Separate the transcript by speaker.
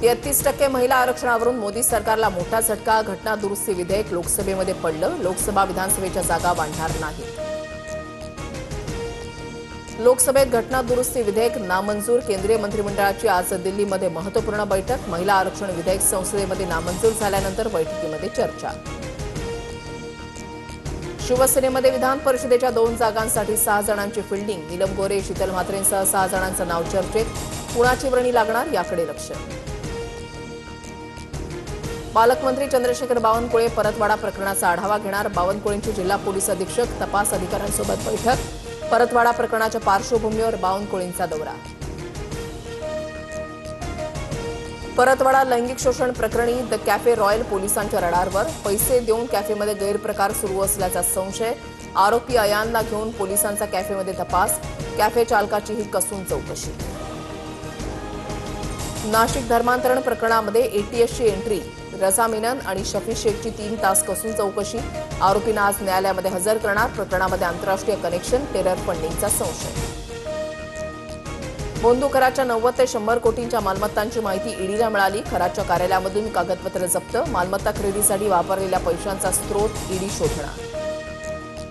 Speaker 1: 33% महिला आरक्षणावरून मोदी सरकारला मोठा झटका. घटना दुरुस्ती विधेयक लोकसभेमध्ये पडलं. लोकसभा विधानसभेच्या जागा वाढणार नाही. लोकसभेत घटना दुरुस्ती विधेयक नामंजूर. केंद्रीय मंत्रिमंडळाची आज दिल्लीमध्ये महत्त्वपूर्ण बैठक. महिला आरक्षण विधेयक संसदेमध्ये नामंजूर झाल्यानंतर बैठकीमध्ये चर्चा. शिवसेनेमध्ये विधान परिषदेच्या 2 जागांसाठी 6 जणांची फिल्डिंग. नीलम गोरे, शीतल म्हात्रेंसह 6 जणांचं नाव चर्चेत. कुणाची वर्णी लागणार याकडे लक्ष. पालकमंत्री चंद्रशेखर बावनकुळे परतवाडा प्रकरणाचा आढावा घेणार. बावनकुळेंची जिल्हा पोलीस अधीक्षक तपास अधिकाऱ्यांसोबत बैठक. परतवाडा प्रकरणाच्या पार्श्वभूमीवर बावनकुळेंचा दौरा. परतवाडा लैंगिक शोषण प्रकरणी द कॅफे रॉयल पोलिसांच्या रडारवर. पैसे देऊन कॅफेमध्ये गैरप्रकार सुरू असल्याचा संशय. आरोपी अयानला घेऊन पोलिसांचा कॅफेमध्ये तपास. कॅफे चालकाचीही कसून चौकशी. नाशिक धर्मांतरण प्रकरणामध्ये एटीएसची एंट्री. रजा मेनन आणि शफी शेखची 3 तास कसून चौकशी. आरोपींना आज न्यायालयामध्ये हजर करणार. प्रकरणामध्ये आंतरराष्ट्रीय कनेक्शन, टेरर फंडिंगचा संशय. बोंधू कराच्या 90 ते 100 कोटींच्या मालमत्तांची माहिती ईडीला मिळाली. खराच्या कार्यालयामधून कागदपत्र जप्त. मालमत्ता खरेदीसाठी वापरलेल्या पैशांचा स्रोत ईडी शोधणार.